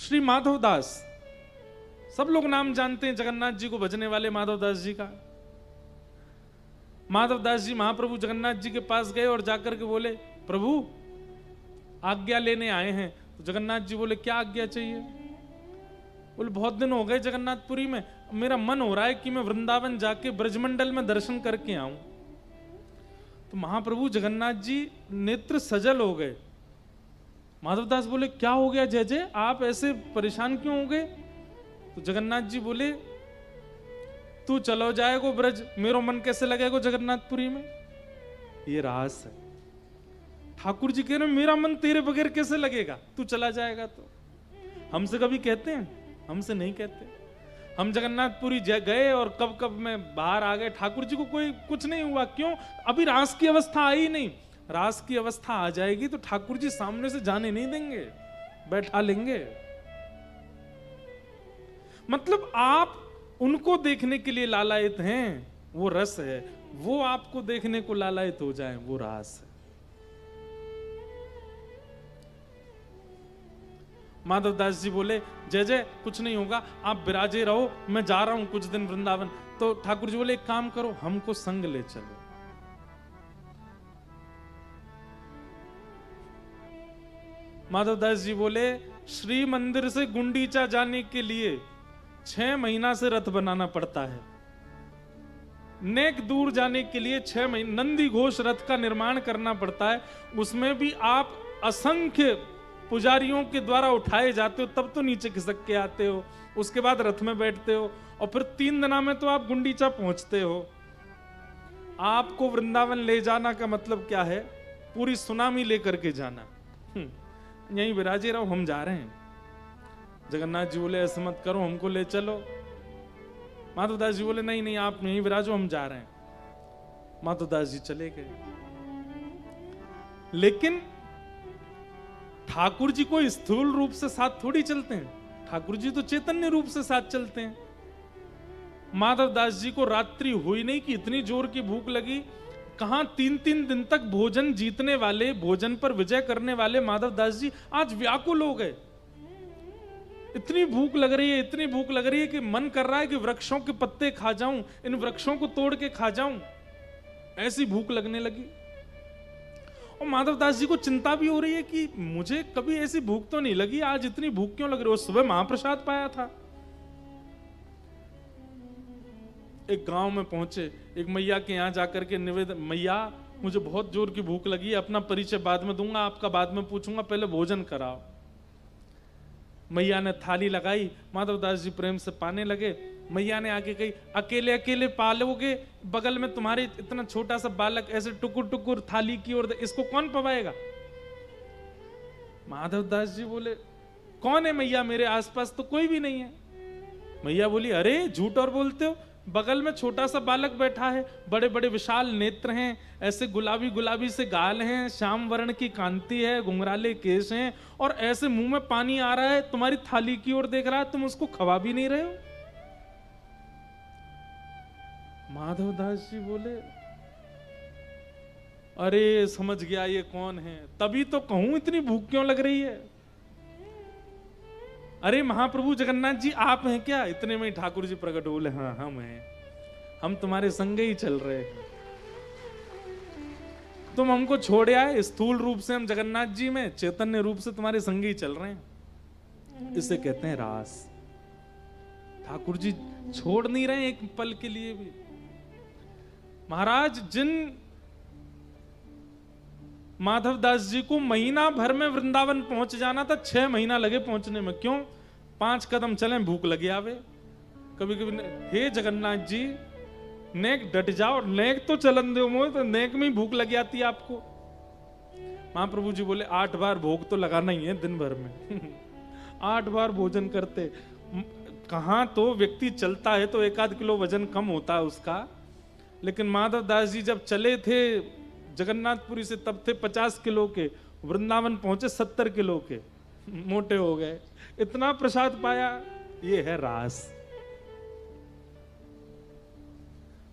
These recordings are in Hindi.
श्री माधव दास, सब लोग नाम जानते हैं जगन्नाथ जी को भजने वाले माधव दास जी का। माधव दास जी महाप्रभु जगन्नाथ जी के पास गए और जाकर के बोले, प्रभु आज्ञा लेने आए हैं। तो जगन्नाथ जी बोले, क्या आज्ञा चाहिए? बोले, बहुत दिन हो गए जगन्नाथपुरी में, मेरा मन हो रहा है कि मैं वृंदावन जाके ब्रजमंडल में दर्शन करके आऊं। तो महाप्रभु जगन्नाथ जी नेत्र सजल हो गए। माधवदास बोले, क्या हो गया जय जय, आप ऐसे परेशान क्यों हो गए? तो जगन्नाथ जी बोले, तू चलो जाएगो ब्रज, मेरो मन कैसे लगेगा जगन्नाथपुरी में? ये रास है। ठाकुर जी कह रहे, मेरा मन तेरे बगैर कैसे लगेगा, तू चला जाएगा तो। हमसे कभी कहते हैं? हमसे नहीं कहते। हम जगन्नाथपुरी गए और कब कब में बाहर आ गए, ठाकुर जी को कोई कुछ नहीं हुआ। क्यों? अभी रास की अवस्था आई नहीं। रास की अवस्था आ जाएगी तो ठाकुर जी सामने से जाने नहीं देंगे, बैठा लेंगे। मतलब आप उनको देखने के लिए लालायित हैं, वो रस है। वो आपको देखने को लालायित हो जाए, वो रास है। माधवदास जी बोले, जय जय कुछ नहीं होगा, आप विराजे रहो, मैं जा रहा हूं कुछ दिन वृंदावन। तो ठाकुर जी बोले, एक काम करो, हमको संग ले चलो। माधवदास जी बोले, श्री मंदिर से गुंडीचा जाने के लिए 6 महीना से रथ बनाना पड़ता है। नेक दूर जाने के लिए 6 महीने नंदी घोष रथ का निर्माण करना पड़ता है। उसमें भी आप असंख्य पुजारियों के द्वारा उठाए जाते हो, तब तो नीचे खिसक के आते हो। उसके बाद रथ में बैठते हो और फिर 3 दिना में तो आप गुंडीचा पहुंचते हो। आपको वृंदावन ले जाना का मतलब क्या है? पूरी सुनामी लेकर के जाना। यहीं विराजे रहो, हम जा रहे हैं। जगन्नाथ जी बोले, ऐसा मत करो, हमको ले चलो। माधवदास जी बोले, नहीं नहीं, आप यहीं विराजो, हम जा रहे हैं। माधवदास जी चले गए। लेकिन ठाकुर जी को स्थूल रूप से साथ थोड़ी चलते हैं, ठाकुर जी तो चैतन्य रूप से साथ चलते हैं। माधवदास जी को रात्रि हुई नहीं कि इतनी जोर की भूख लगी। कहां 3-3 दिन तक भोजन जीतने वाले, भोजन पर विजय करने वाले माधवदास जी आज व्याकुल हो गए। इतनी भूख लग रही है, इतनी भूख लग रही है कि मन कर रहा है कि वृक्षों के पत्ते खा जाऊं, इन वृक्षों को तोड़ के खा जाऊं, ऐसी भूख लगने लगी। और माधवदास जी को चिंता भी हो रही है कि मुझे कभी ऐसी भूख तो नहीं लगी, आज इतनी भूख क्यों लग रही है? सुबह महाप्रसाद पाया था। एक गांव में पहुंचे, एक मैया के यहां जाकर के निवेदन, मैया मुझे बहुत जोर की भूख लगी है, अपना परिचय बाद में दूंगा, आपका बाद में पूछूंगा, पहले भोजन कराओ। मैया ने थाली लगाई, माधवदास जी प्रेम से पाने लगे। मैया ने आके कही, अकेले अकेले पालोगे, बगल में तुम्हारे इतना छोटा सा बालक ऐसे टुकुर टुकुर थाली की ओर, इसको कौन पवाएगा? माधवदास जी बोले, कौन है मैया? मेरे आसपास तो कोई भी नहीं है। मैया बोली, अरे झूठ और बोलते हो, बगल में छोटा सा बालक बैठा है, बड़े बड़े विशाल नेत्र हैं, ऐसे गुलाबी गुलाबी से गाल हैं, श्याम वर्ण की कांति है, घुंघराले केश हैं, और ऐसे मुंह में पानी आ रहा है, तुम्हारी थाली की ओर देख रहा है, तुम उसको खवा भी नहीं रहे हो। माधवदास जी बोले, अरे समझ गया ये कौन है, तभी तो कहूं इतनी भूख क्यों लग रही है। अरे महाप्रभु जगन्नाथ जी आप हैं क्या? इतने में ठाकुर जी प्रकट बोले, हाँ हम हैं, हम तुम्हारे संग ही चल रहे हैं, तुम हमको छोड़ आए, स्थूल रूप से हम जगन्नाथ जी में, चैतन्य रूप से तुम्हारे संग ही चल रहे हैं। इसे कहते हैं रास। ठाकुर जी छोड़ नहीं रहे एक पल के लिए भी। महाराज, जिन माधवदास जी को महीना भर में वृंदावन पहुंच जाना था, 6 महीना लगे पहुंचने में। क्यों? 5 कदम चले भूख लगी आवे। कभी कभी, हे जगन्नाथ जी नेक डट जाओ, नेक तो चलन दो मोह, तो नेक में ही भूख लग जाती है आपको। महाप्रभु जी बोले, 8 बार भोग तो लगाना ही है दिन भर में। 8 बार भोजन करते। कहां तो व्यक्ति चलता है तो 1-8 किलो वजन कम होता है उसका, लेकिन माधवदास जी जब चले थे जगन्नाथपुरी से, तब थे 50 किलो के, वृंदावन पहुंचे 70 किलो के, मोटे हो गए। इतना प्रसाद पाया। ये है रास।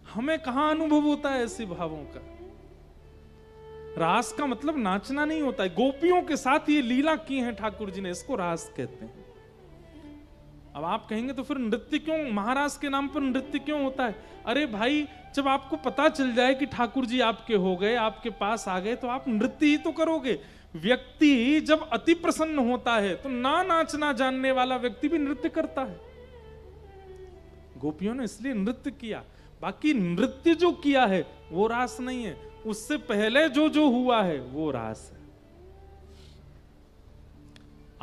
हमें कहां अनुभव होता है ऐसे भावों का? रास का मतलब नाचना नहीं होता है। गोपियों के साथ ये लीला की है ठाकुर जी ने, इसको रास कहते हैं। अब आप कहेंगे तो फिर नृत्य क्यों, महाराज के नाम पर नृत्य क्यों होता है? अरे भाई, जब आपको पता चल जाए कि ठाकुर जी आपके हो गए, आपके पास आ गए, तो आप नृत्य ही तो करोगे। व्यक्ति जब अति प्रसन्न होता है तो ना नाचना जानने वाला व्यक्ति भी नृत्य करता है। गोपियों ने इसलिए नृत्य किया, बाकी नृत्य जो किया है वो रास नहीं है, उससे पहले जो जो हुआ है वो रास है।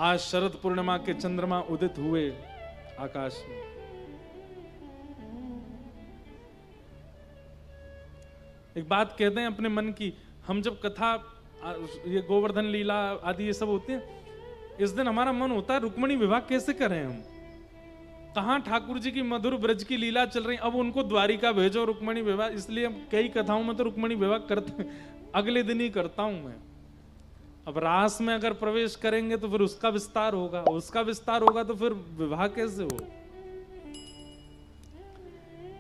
आज शरद पूर्णिमा के चंद्रमा उदित हुए आकाश में, एक बात कहते हैं अपने मन की, हम जब कथा ये गोवर्धन लीला आदि ये सब होते हैं, इस दिन हमारा मन होता है रुक्मणी विवाह कैसे करें हम, कहां ठाकुर जी की मधुर ब्रज की लीला चल रही, अब उनको द्वारिका भेजो रुक्मणी विवाह। इसलिए कई कथाओं में तो रुक्मणी विवाह करते अगले दिन ही करता हूं मैं। अब रास में अगर प्रवेश करेंगे तो फिर उसका विस्तार होगा, उसका विस्तार होगा तो फिर विवाह कैसे हो।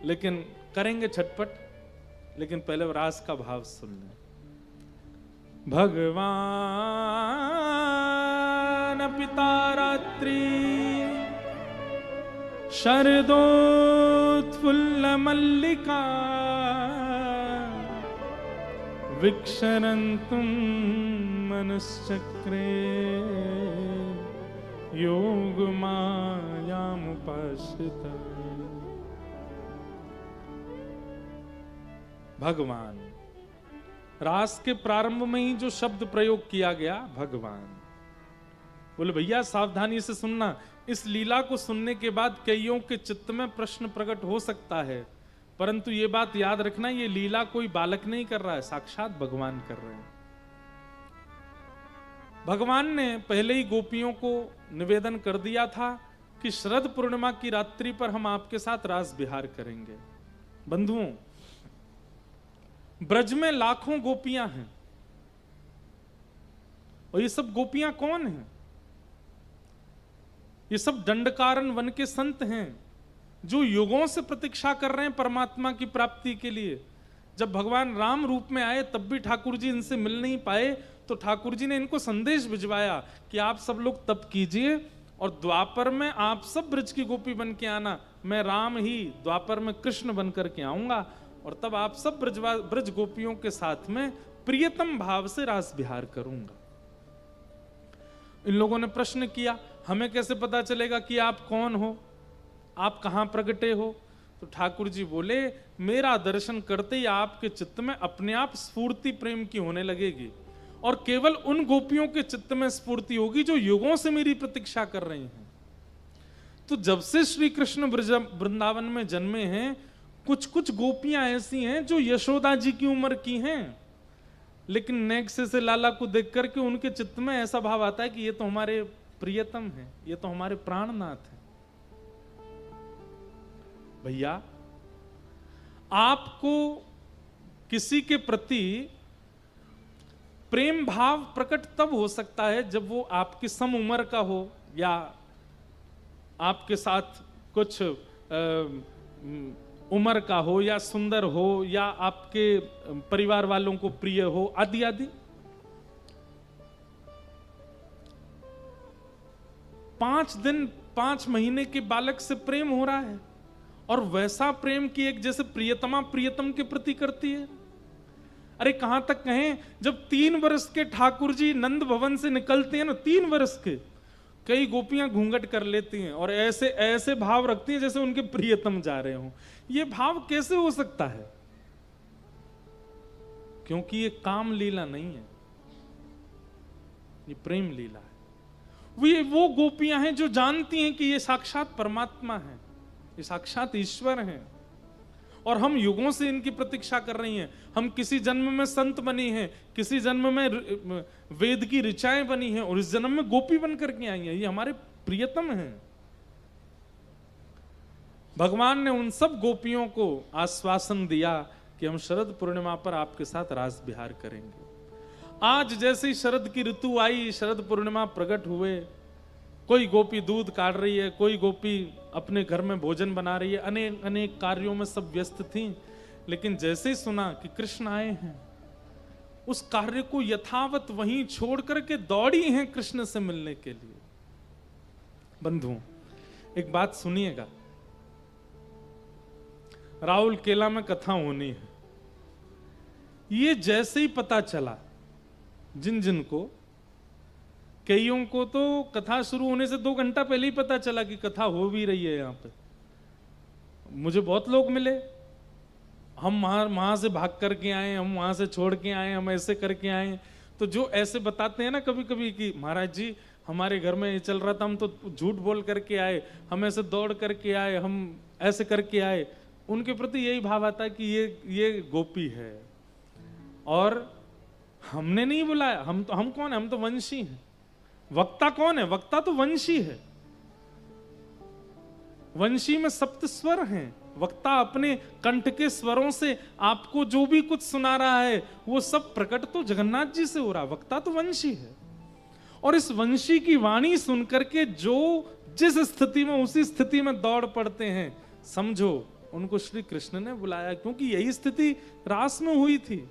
लेकिन करेंगे छटपट, लेकिन पहले रास का भाव सुन लें। भगवान पिता रात्रि शरदोत्फुल्ल मल्लिका विक्षरन्तुं मनश्चक्रे योगमायामुपाश्रिता। भगवान, रास के प्रारंभ में ही जो शब्द प्रयोग किया गया भगवान, बोले भैया सावधानी से सुनना, इस लीला को सुनने के बाद कईयों के चित्त में प्रश्न प्रकट हो सकता है, परंतु ये बात याद रखना, ये लीला कोई बालक नहीं कर रहा है, साक्षात भगवान कर रहे हैं। भगवान ने पहले ही गोपियों को निवेदन कर दिया था कि शरद पूर्णिमा की रात्रि पर हम आपके साथ रास विहार करेंगे। बंधुओं, ब्रज में लाखों गोपियां हैं, और ये सब गोपियां कौन हैं? ये सब दंडकारन वन के संत हैं जो युगों से प्रतीक्षा कर रहे हैं परमात्मा की प्राप्ति के लिए। जब भगवान राम रूप में आए तब भी ठाकुर जी इनसे मिल नहीं पाए, तो ठाकुर जी ने इनको संदेश भिजवाया कि आप सब लोग तप कीजिए और द्वापर में आप सब ब्रज की गोपी बन के आना, मैं राम ही द्वापर में कृष्ण बन करके आऊंगा, और तब आप सब ब्रज गोपियों के साथ में प्रियतम भाव से रास विहार करूंगा। इन लोगों ने प्रश्न किया, हमें कैसे पता चलेगा कि आप कौन हो, आप कहां प्रगटे हो? तो ठाकुर जी बोले, मेरा दर्शन करते ही आपके चित्त में अपने आप स्फूर्ति प्रेम की होने लगेगी, और केवल उन गोपियों के चित्त में स्फूर्ति होगी जो युगों से मेरी प्रतीक्षा कर रही हैं। तो जब से श्री कृष्ण वृंदावन में जन्मे हैं, कुछ कुछ गोपियां ऐसी हैं जो यशोदा जी की उम्र की हैं, लेकिन नेक्स्ट से लाला को देख करके उनके चित्त में ऐसा भाव आता है कि ये तो हमारे प्रियतम हैं, ये तो हमारे प्राणनाथ हैं। भैया, आपको किसी के प्रति प्रेम भाव प्रकट तब हो सकता है जब वो आपकी सम उम्र का हो, या आपके साथ कुछ उम्र का हो, या सुंदर हो, या आपके परिवार वालों को प्रिय हो, आदि आदि। 5 दिन 5 महीने के बालक से प्रेम हो रहा है, और वैसा प्रेम की एक जैसे प्रियतमा प्रियतम के प्रति करती है। अरे कहां तक कहें, जब 3 वर्ष के ठाकुर जी नंद भवन से निकलते हैं ना, 3 वर्ष के, कई गोपियां घूंघट कर लेती हैं और ऐसे ऐसे भाव रखती हैं जैसे उनके प्रियतम जा रहे हों। ये भाव कैसे हो सकता है? क्योंकि ये काम लीला नहीं है, ये प्रेम लीला है। वो गोपियां हैं जो जानती हैं कि ये साक्षात परमात्मा है, ये साक्षात ईश्वर हैं, और हम युगों से इनकी प्रतीक्षा कर रही हैं। हम किसी जन्म में संत बनी हैं, किसी जन्म में वेद की ऋचाएं बनी हैं, और इस जन्म में गोपी बन करके आई हैं। ये हमारे प्रियतम हैं। भगवान ने उन सब गोपियों को आश्वासन दिया कि हम शरद पूर्णिमा पर आपके साथ रास विहार करेंगे। आज जैसे ही शरद की ऋतु आई, शरद पूर्णिमा प्रकट हुए, कोई गोपी दूध काट रही है, कोई गोपी अपने घर में भोजन बना रही है, अनेक अनेक कार्यों में सब व्यस्त थी। लेकिन जैसे ही सुना कि कृष्ण आए हैं, उस कार्य को यथावत वहीं छोड़ करके दौड़ी हैं कृष्ण से मिलने के लिए। बंधुओं, एक बात सुनिएगा, राहुल केला में कथा होनी है, ये जैसे ही पता चला जिन जिन को, कईयों को तो कथा शुरू होने से 2 घंटा पहले ही पता चला कि कथा हो भी रही है यहाँ पे। मुझे बहुत लोग मिले, हम वहां से भाग करके आए, हम वहां से छोड़ के आए, हम ऐसे करके आए। तो जो ऐसे बताते हैं ना कभी कभी कि महाराज जी हमारे घर में ये चल रहा था, हम तो झूठ बोल करके आए, हम ऐसे दौड़ करके आए, हम ऐसे करके आए, उनके प्रति यही भाव आता है कि ये गोपी है और हमने नहीं बुलाया। हम कौन है? हम तो वंशी हैं। वक्ता कौन है? वक्ता तो वंशी है। वंशी में सप्त स्वर हैं। वक्ता अपने कंठ के स्वरों से आपको जो भी कुछ सुना रहा है वो सब प्रकट तो जगन्नाथ जी से हो रहा। वक्ता तो वंशी है और इस वंशी की वाणी सुनकर के जो जिस स्थिति में उसी स्थिति में दौड़ पड़ते हैं, समझो उनको श्री कृष्ण ने बुलाया, क्योंकि यही स्थिति रास में हुई थी।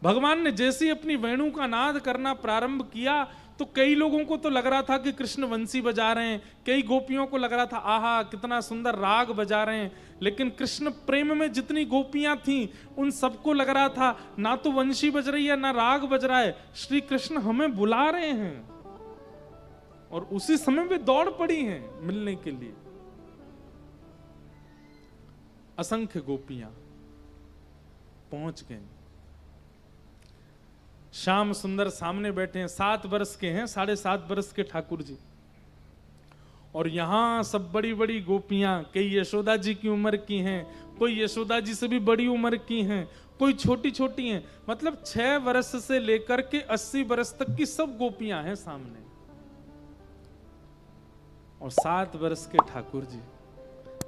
भगवान ने जैसे ही अपनी वेणु का नाद करना प्रारंभ किया तो कई लोगों को तो लग रहा था कि कृष्ण वंशी बजा रहे हैं, कई गोपियों को लग रहा था आहा कितना सुंदर राग बजा रहे हैं, लेकिन कृष्ण प्रेम में जितनी गोपियां थीं उन सबको लग रहा था ना तो वंशी बज रही है ना राग बज रहा है, श्री कृष्ण हमें बुला रहे हैं। और उसी समय वे दौड़ पड़ी हैं मिलने के लिए। असंख्य गोपियां पहुंच गई। श्याम सुंदर सामने बैठे हैं, 7 वर्ष के हैं, 7.5 वर्ष के ठाकुर जी। और यहां सब बड़ी बड़ी गोपियां, कई यशोदा जी की उम्र की हैं, कोई यशोदा जी से भी बड़ी उम्र की हैं, कोई छोटी छोटी हैं। मतलब 6 वर्ष से लेकर के 80 वर्ष तक की सब गोपियां हैं सामने। और 7 वर्ष के ठाकुर जी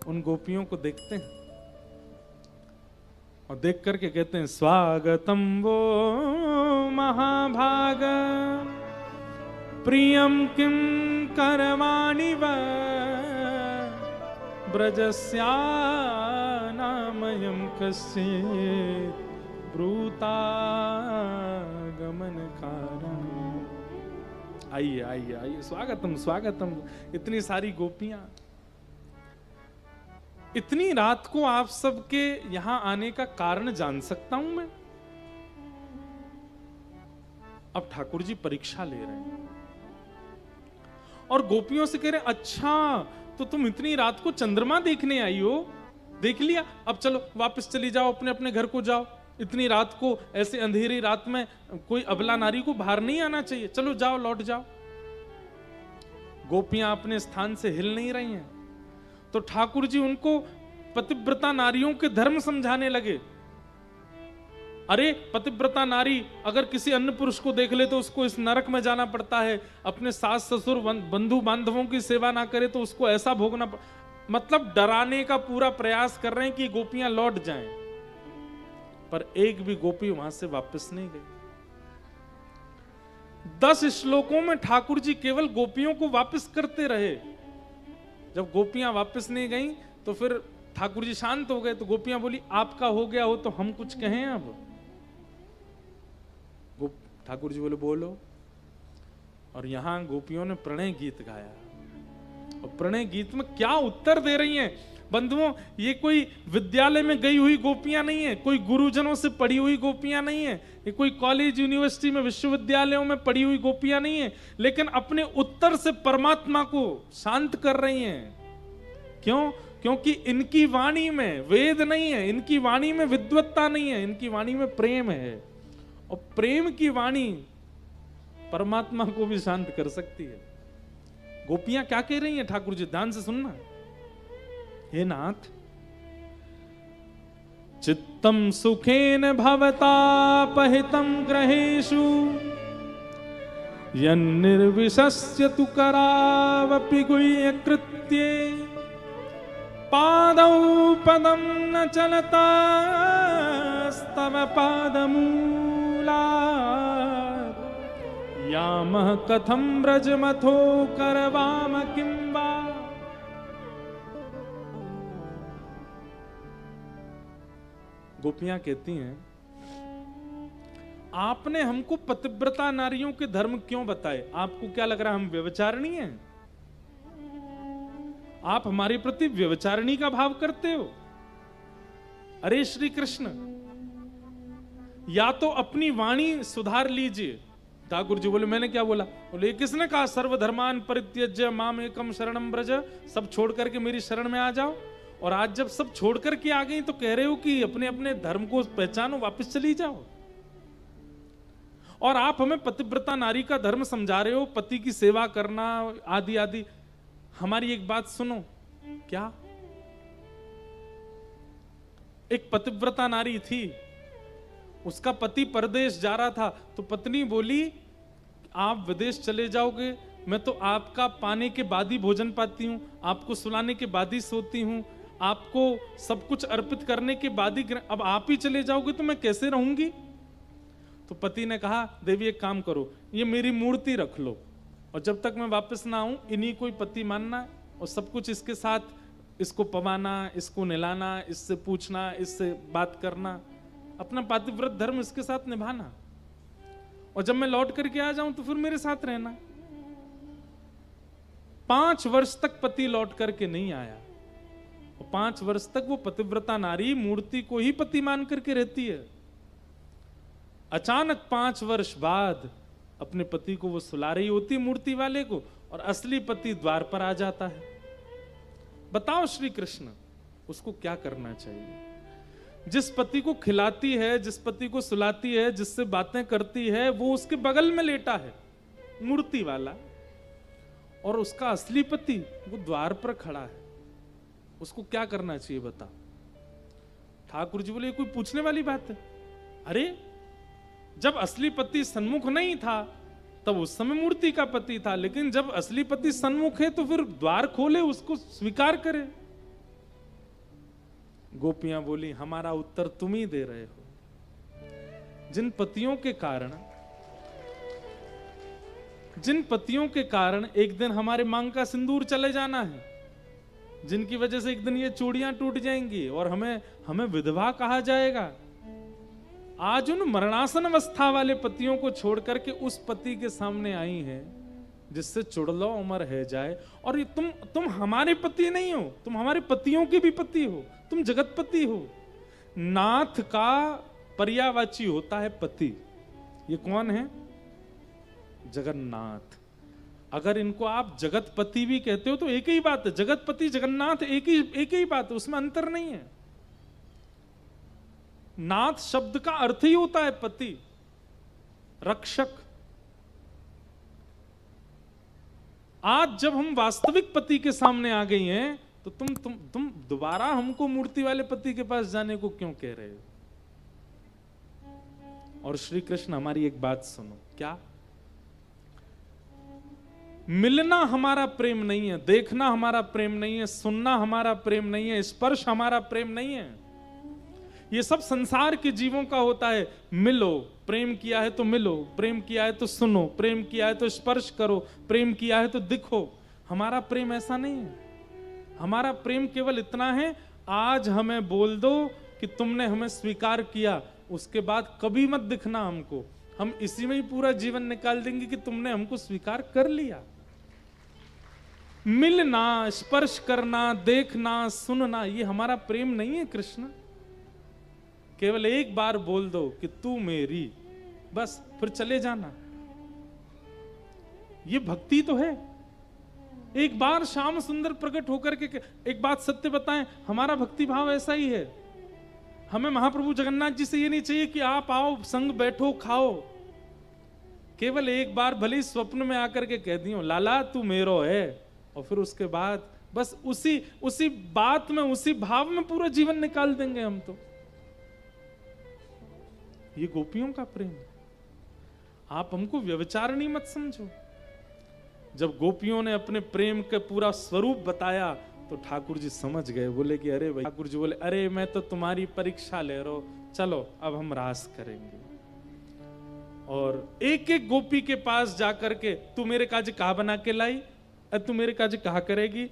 उन गोपियों को देखते हैं और देख करके कहते हैं स्वागतम वो महाभाग प्रियम किम करवाणि व ब्रजस्या नामयम कस्येत् ब्रूता गमन कारण। आइए आइए आइए, स्वागतम स्वागतम। इतनी सारी गोपियां, इतनी रात को आप सबके यहां आने का कारण जान सकता हूं मैं? अब ठाकुर जी परीक्षा ले रहे हैं और गोपियों से कह रहे अच्छा तो तुम इतनी रात को चंद्रमा देखने आई हो, देख लिया, अब चलो वापस चली जाओ, अपने अपने घर को जाओ। इतनी रात को ऐसे अंधेरी रात में कोई अबला नारी को बाहर नहीं आना चाहिए, चलो जाओ लौट जाओ। गोपियां अपने स्थान से हिल नहीं रही हैं। तो ठाकुर जी उनको पतिव्रता नारियों के धर्म समझाने लगे। अरे पतिव्रता नारी अगर किसी अन्य पुरुष को देख ले तो उसको इस नरक में जाना पड़ता है, अपने सास ससुर बंधु बांधवों की सेवा ना करे तो उसको ऐसा भोगना मतलब डराने का पूरा प्रयास कर रहे हैं कि गोपियां लौट जाएं। पर एक भी गोपी वहां से वापस नहीं गई। 10 श्लोकों में ठाकुर जी केवल गोपियों को वापस करते रहे। जब गोपियां वापस नहीं गई तो फिर ठाकुर जी शांत हो गए। तो गोपियां बोली आपका हो गया हो तो हम कुछ कहें अब? ठाकुर जी बोले बोलो। और यहां गोपियों ने प्रणय गीत गाया। और प्रणय गीत में क्या उत्तर दे रही हैं बंधुओं, ये कोई विद्यालय में गई हुई गोपियां नहीं है, कोई गुरुजनों से पढ़ी हुई गोपियां नहीं है, ये कोई कॉलेज यूनिवर्सिटी में विश्वविद्यालयों में पढ़ी हुई गोपियां नहीं है, लेकिन अपने उत्तर से परमात्मा को शांत कर रही हैं। क्यों? क्योंकि इनकी वाणी में वेद नहीं है, इनकी वाणी में विद्वत्ता नहीं है, इनकी वाणी में प्रेम है। और प्रेम की वाणी परमात्मा को भी शांत कर सकती है। गोपियां क्या कह रही हैं ठाकुर जी, ध्यान से सुनना। हे नाथ, चित्तम सुखेन भवतापहितं ग्रहेषु यन्निर्विशस्य तु करावपि गुह्यकृत्ये पादौ पदं न चलतास्तव पादमूलात् यामः कथं व्रजमथो करवाम किं वा। गोपियां कहती हैं आपने हमको पतिव्रता नारियों के धर्म क्यों बताए? आपको क्या लग रहा है हम व्यभिचारिणी हैं? आप हमारे प्रति व्यभिचारिणी का भाव करते हो। अरे श्री कृष्ण, या तो अपनी वाणी सुधार लीजिए। ठाकुर जी बोले मैंने क्या बोला? बोले किसने कहा सर्वधर्मान परित्यज्य माम एकम शरणम ब्रज, सब छोड़ करके मेरी शरण में आ जाओ। और आज जब सब छोड़ करके आ गई तो कह रहे हो कि अपने अपने धर्म को पहचानो, वापस चली जाओ। और आप हमें पतिव्रता नारी का धर्म समझा रहे हो, पति की सेवा करना आदि आदि। हमारी एक बात सुनो, क्या एक पतिव्रता नारी थी, उसका पति परदेश जा रहा था, तो पत्नी बोली आप विदेश चले जाओगे, मैं तो आपका पाने के बाद ही भोजन पाती हूं, आपको सुलाने के बाद ही सोती हूं, आपको सब कुछ अर्पित करने के बाद ही, अब आप ही चले जाओगे तो मैं कैसे रहूंगी? तो पति ने कहा देवी एक काम करो, ये मेरी मूर्ति रख लो, और जब तक मैं वापस ना आऊं इन्हीं को पति मानना, और सब कुछ इसके साथ, इसको पवाना, इसको नहलाना, इससे पूछना, इससे बात करना, अपना पातिव्रत धर्म इसके साथ निभाना, और जब मैं लौट करके आ जाऊं तो फिर मेरे साथ रहना। 5 वर्ष तक पति लौट करके नहीं आया, और 5 वर्ष तक वो पतिव्रता नारी मूर्ति को ही पति मान करके रहती है। अचानक 5 वर्ष बाद अपने पति को वो सुला रही होती मूर्ति वाले को, और असली पति द्वार पर आ जाता है। बताओ श्री कृष्ण, उसको क्या करना चाहिए? जिस पति को खिलाती है, जिस पति को सुलाती है, जिससे बातें करती है, वो उसके बगल में लेटा है मूर्ति वाला, और उसका असली पति वो द्वार पर खड़ा है। उसको क्या करना चाहिए बता? ठाकुर जी बोले ये कोई पूछने वाली बात है? अरे जब असली पति सन्मुख नहीं था तब उस समय मूर्ति का पति था, लेकिन जब असली पति सन्मुख है तो फिर द्वार खोले, उसको स्वीकार करे। गोपियां बोली हमारा उत्तर तुम ही दे रहे हो। जिन पतियों के कारण एक दिन हमारे मांग का सिंदूर चले जाना है, जिनकी वजह से एक दिन ये चूड़ियां टूट जाएंगी और हमें विधवा कहा जाएगा, आज उन मरणासन अवस्था वाले पतियों को छोड़ करके उस पति के सामने आई है जिससे चुड़लो उमर है जाए। और ये तुम हमारे पति नहीं हो, तुम हमारे पतियों के भी पति हो, तुम जगतपति हो। नाथ का पर्यायवाची होता है पति। ये कौन है? जगन्नाथ। अगर इनको आप जगतपति भी कहते हो तो एक ही बात है, जगतपति जगन्नाथ एक ही बात है, उसमें अंतर नहीं है। नाथ शब्द का अर्थ ही होता है पति, रक्षक। आज जब हम वास्तविक पति के सामने आ गई हैं तो तुम दोबारा हमको मूर्ति वाले पति के पास जाने को क्यों कह रहे हो? और श्री कृष्ण हमारी एक बात सुनो, क्या मिलना हमारा प्रेम नहीं है, देखना हमारा प्रेम नहीं है, सुनना हमारा प्रेम नहीं है, स्पर्श हमारा प्रेम नहीं है। ये सब संसार के जीवों का होता है। मिलो, प्रेम किया है तो मिलो, प्रेम किया है तो सुनो, प्रेम किया है तो स्पर्श करो, प्रेम किया है तो दिखो। हमारा प्रेम ऐसा नहीं है। हमारा प्रेम केवल इतना है, आज हमें बोल दो कि तुमने हमें स्वीकार किया, उसके बाद कभी मत दिखना हमको, हम इसी में ही पूरा जीवन निकाल देंगे कि तुमने हमको स्वीकार कर लिया। मिलना, स्पर्श करना, देखना, सुनना, ये हमारा प्रेम नहीं है कृष्ण। केवल एक बार बोल दो कि तू मेरी, बस फिर चले जाना। ये भक्ति तो है। एक बार श्याम सुंदर प्रकट होकर के, एक बात सत्य बताएं, हमारा भक्ति भाव ऐसा ही है। हमें महाप्रभु जगन्नाथ जी से ये नहीं चाहिए कि आप आओ, संग बैठो, खाओ। केवल एक बार भले ही स्वप्न में आकर के कह दियो लाला तू मेरो है, और फिर उसके बाद बस उसी बात में, उसी भाव में पूरा जीवन निकाल देंगे हम तो। ये गोपियों का प्रेम। आप हमको व्यभिचारिणी मत समझो। जब गोपियों ने अपने प्रेम का पूरा स्वरूप बताया तो ठाकुर जी समझ गए, बोले कि अरे भाई, ठाकुर जी बोले अरे मैं तो तुम्हारी परीक्षा ले रहा हूं, चलो अब हम रास करेंगे। और एक एक गोपी के पास जाकर के, तू मेरे काज कहा बना के लाई, तू मेरे काज कहा करेगी।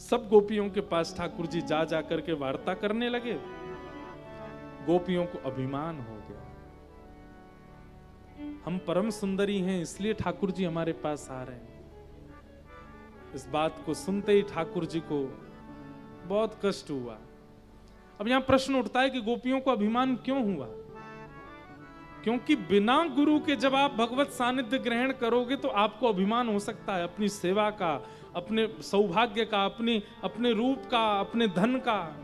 सब गोपियों के पास ठाकुर जी जा जाकर के वार्ता करने लगे। गोपियों को अभिमान हो गया, हम परम सुंदरी हैं इसलिए ठाकुर जी हमारे पास आ रहे हैं। इस बात को सुनते ही ठाकुर जी को बहुत कष्ट हुआ। अब यहां प्रश्न उठता है कि गोपियों को अभिमान क्यों हुआ? क्योंकि बिना गुरु के जब आप भगवत सानिध्य ग्रहण करोगे तो आपको अभिमान हो सकता है अपनी सेवा का, अपने सौभाग्य का, अपने रूप का, अपने धन का।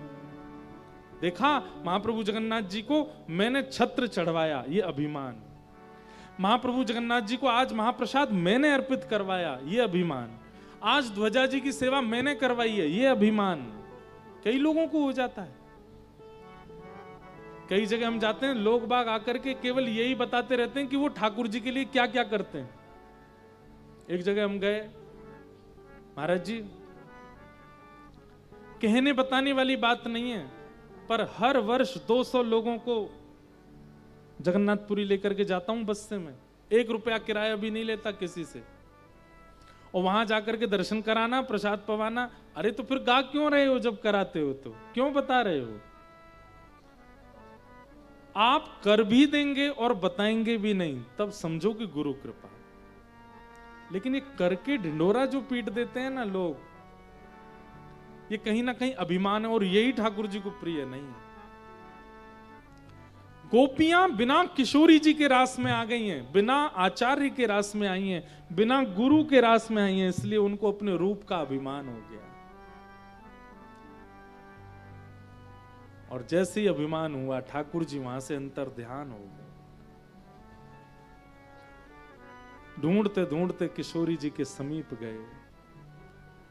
देखा महाप्रभु जगन्नाथ जी को मैंने छत्र चढ़वाया, ये अभिमान। महाप्रभु जगन्नाथ जी को आज महाप्रसाद मैंने अर्पित करवाया, ये अभिमान। आज ध्वजा जी की सेवा मैंने करवाई है, ये अभिमान कई लोगों को हो जाता है। कई जगह हम जाते हैं, लोग बाग आकर के केवल यही बताते रहते हैं कि वो ठाकुर जी के लिए क्या क्या करते हैं। एक जगह हम गए, महाराज जी कहने बताने वाली बात नहीं है, पर हर वर्ष 200 लोगों को जगन्नाथपुरी लेकर के जाता हूं बस से मैं, 1 रुपया किराया भी नहीं लेता किसी से, और वहां जाकर के दर्शन कराना, प्रसाद पवाना। अरे तो फिर गा क्यों रहे हो? जब कराते हो तो क्यों बता रहे हो? आप कर भी देंगे और बताएंगे भी नहीं, तब समझो कि गुरु कृपा। लेकिन ये करके ढिंडोरा जो पीट देते हैं ना लोग, ये कहीं ना कहीं अभिमान है, और यही ठाकुर जी को प्रिय नहीं है। गोपियां बिना किशोरी जी के रास में आ गई हैं, बिना आचार्य के रास में आई हैं, बिना गुरु के रास में आई हैं, इसलिए उनको अपने रूप का अभिमान हो गया। और जैसे ही अभिमान हुआ, ठाकुर जी वहां से अंतर ध्यान हो गए। ढूंढते ढूंढते किशोरी जी के समीप गए।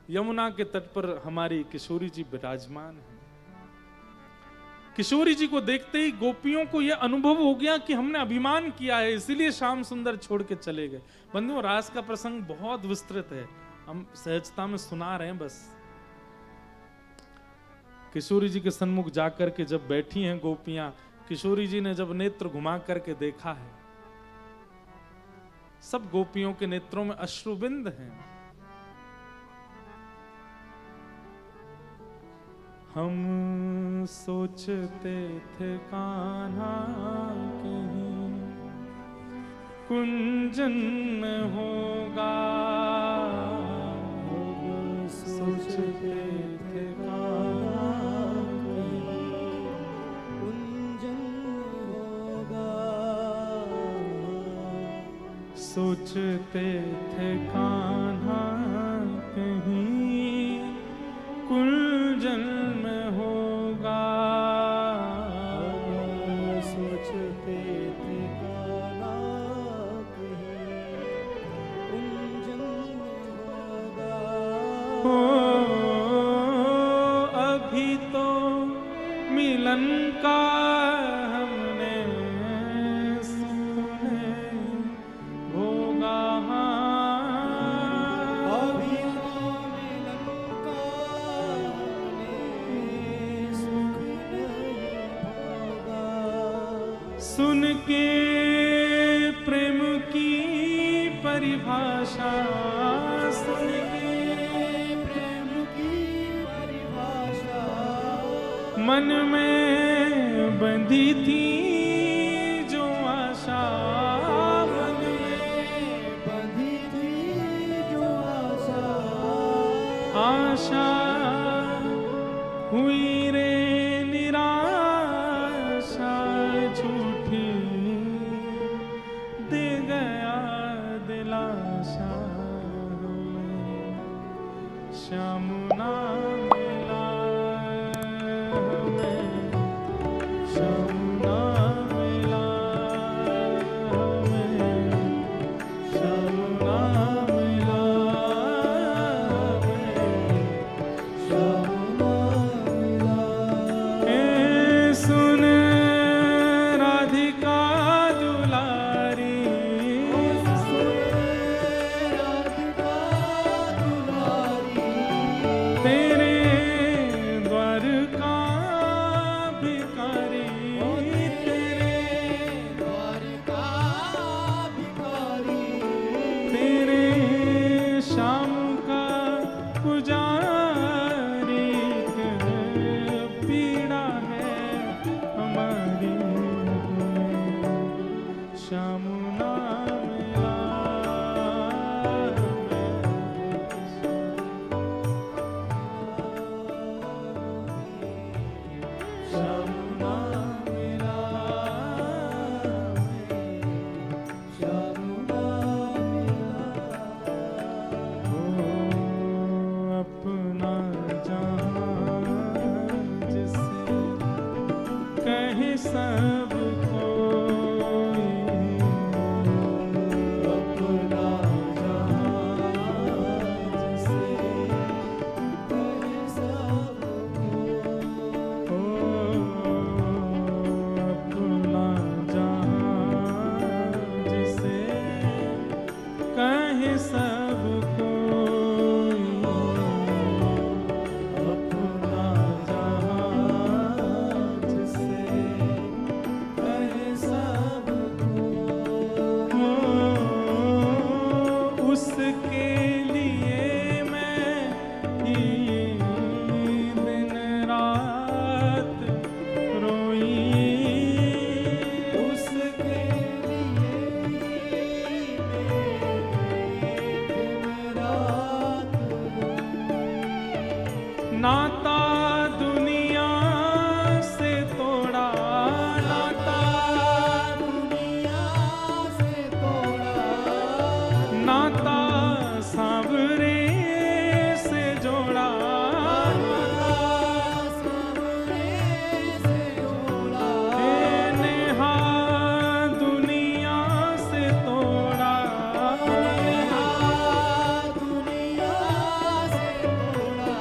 यमुना के तट पर हमारी किशोरी जी विराजमान है। किशोरी जी को देखते ही गोपियों को यह अनुभव हो गया कि हमने अभिमान किया है, इसीलिए श्याम सुंदर छोड़ के चले गए। बंधुओं, रास का प्रसंग बहुत विस्तृत है, हम सहजता में सुना रहे हैं बस। किशोरी जी के सन्मुख जाकर के जब बैठी हैं गोपियां, किशोरी जी ने जब नेत्र घुमा करके देखा है, सब गोपियों के नेत्रों में अश्रुबिंद हैं। हम सोचते थे कान्हा कहीं कुंजन में होगा, सोचते थे कान्हा कहीं कुंजन होगा, सोचते थे कान्हा कहीं कुंजन में होगा, सोचते थे कान्हा कहीं कुंजन में होगा। हो अभी तो मिलन का हमने सुने होगा, अभी तो मिलन का हमने सुने होगा। सुन के प्रेम की परिभाषा, सुन के प्रेम की परिभाषा मन में बंधी थी जो आशा, मन में बंधी थी जो आशा, आशा हुई रे निराशा, झूठी दे गया दिलासा, हमें श्याम ना मिला, हमें श्याम ना मिला, हमें श्याम ना मिला, हमें श्याम ना मिला। ए सुन राधिका दुलारी, तेरे नाता दुनिया से तोड़ा, नाता दुनिया से तोड़ा, नाता सांवरे से जोड़ा, नाता सांवरे से जोड़ा, नेहा दुनिया से तोड़ा, नेहा दुनिया से तोड़ा,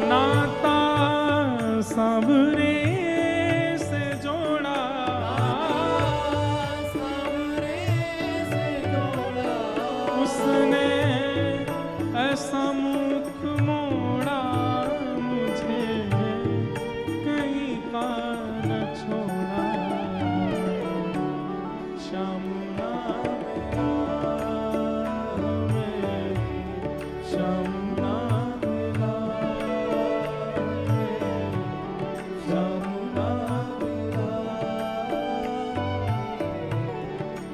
नाता सांवरे से जोड़ा, सांवरे से जोड़ा, उसने ऐसा मुख मोड़ा मुझे कहीं का न छोड़ा, श्याम नाम में श्याम नाम श्याम नाम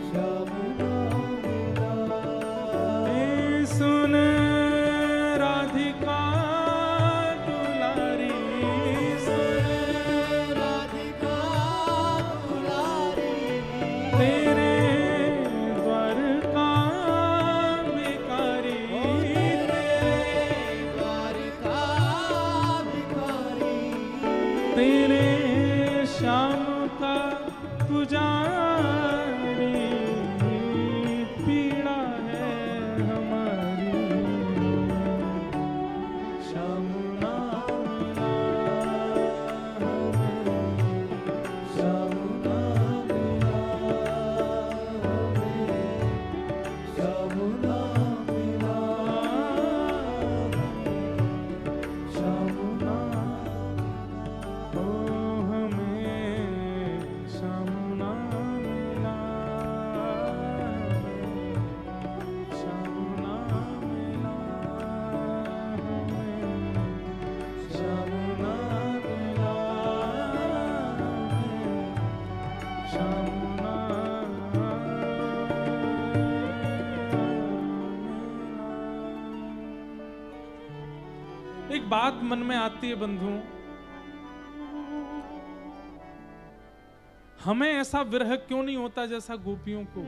श्याम सुन राधिका दुलारी, सुन राधिका दुलारी, तेरे द्वार का भिखारी, तेरे द्वार का भिखारी, तेरे श्याम का पुजारी, पीड़ा है हमारी, श्याम नाम श्याम नाम श्याम नाम श्याम नाम, ओ हमें श्याम नाम मिला, श्याम नाम मिला, हमें श्याम नाम मिला, श्याम नाम मिला। एक बात मन में आती है बंधुओं, हमें ऐसा विरह क्यों नहीं होता जैसा गोपियों को?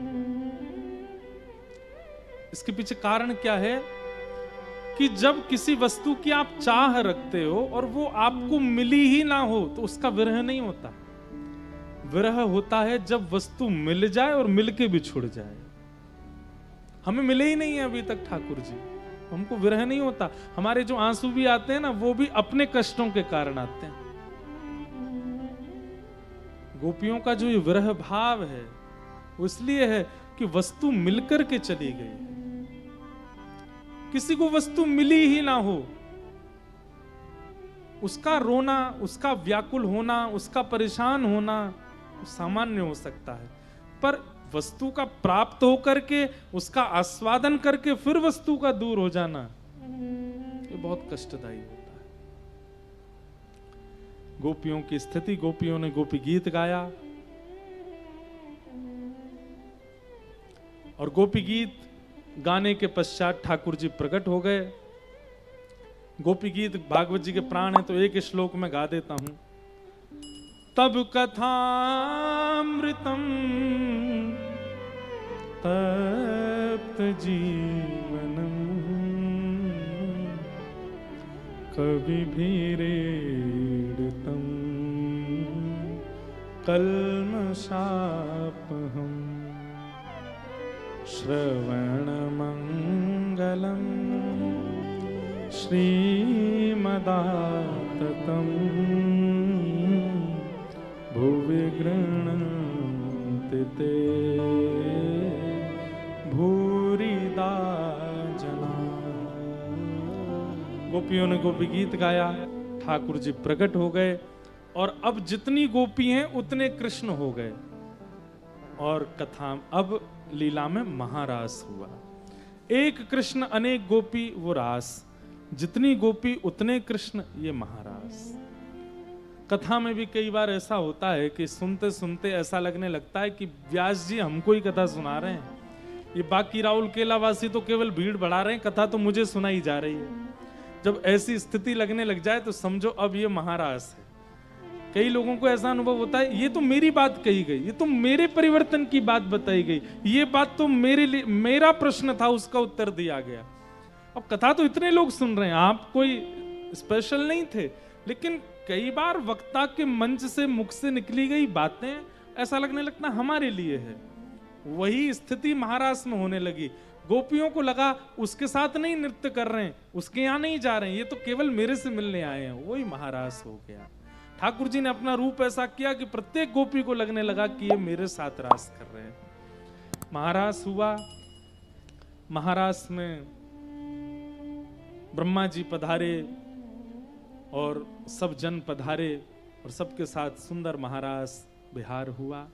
इसके पीछे कारण क्या है कि जब किसी वस्तु की आप चाह रखते हो और वो आपको मिली ही ना हो तो उसका विरह नहीं होता। विरह होता है जब वस्तु मिल जाए और मिलके भी छुड़ जाए। हमें मिले ही नहीं है अभी तक ठाकुर जी, हमको विरह नहीं होता। हमारे जो आंसू भी आते हैं ना, वो भी अपने कष्टों के कारण आते हैं। गोपियों का जो ये विरह भाव है वो इसलिए है कि वस्तु मिलकर के चली गई। किसी को वस्तु मिली ही ना हो, उसका रोना, उसका व्याकुल होना, उसका परेशान होना सामान्य हो सकता है, पर वस्तु का प्राप्त होकर के उसका आस्वादन करके फिर वस्तु का दूर हो जाना, ये बहुत कष्टदायी होता है। गोपियों की स्थिति, गोपियों ने गोपी गीत गाया और गोपी गीत गाने के पश्चात ठाकुर जी प्रकट हो गए। गोपी गीत भागवत जी के प्राण है, तो एक श्लोक में गा देता हूं। तब कथामृतम तप्त जीवनम कविभिरेडितम कल्मषापहम श्रवणमंगलम श्रीमदाततम् भुवि गृह्णन्ति ते भूरिदा जना। गोपियों ने गोपी गीत गाया, ठाकुर जी प्रकट हो गए और अब जितनी गोपी हैं उतने कृष्ण हो गए और कथा अब लीला में महारास हुआ। एक कृष्ण अनेक गोपी वो रास, जितनी गोपी उतने कृष्ण ये महारास। कथा में भी कई बार ऐसा होता है कि सुनते सुनते ऐसा लगने लगता है कि व्यास जी हमको ही कथा सुना रहे हैं, ये बाकी राउल केलावासी तो केवल भीड़ बढ़ा रहे हैं, कथा तो मुझे सुनाई जा रही है। जब ऐसी स्थिति लगने लग जाए तो समझो अब ये महारास है। कई लोगों को ऐसा अनुभव होता है, ये तो मेरी बात कही गई, ये तो मेरे परिवर्तन की बात बताई गई, ये बात तो मेरे लिए, मेरा प्रश्न था उसका उत्तर दिया गया। अब कथा तो इतने लोग सुन रहे हैं, आप कोई स्पेशल नहीं थे, लेकिन कई बार वक्ता के मंच से, मुख से निकली गई बातें ऐसा लगने लगता हमारे लिए है। वही स्थिति महारास में होने लगी। गोपियों को लगा उसके साथ नहीं नृत्य कर रहे हैं, उसके यहां नहीं जा रहे हैं, ये तो केवल मेरे से मिलने आए हैं, वही महारास हो गया। ठाकुर जी ने अपना रूप ऐसा किया कि प्रत्येक गोपी को लगने लगा कि ये मेरे साथ रास कर रहे हैं। महारास हुआ। महारास में ब्रह्मा जी पधारे और सब जन पधारे और सबके साथ सुंदर महारास विहार हुआ।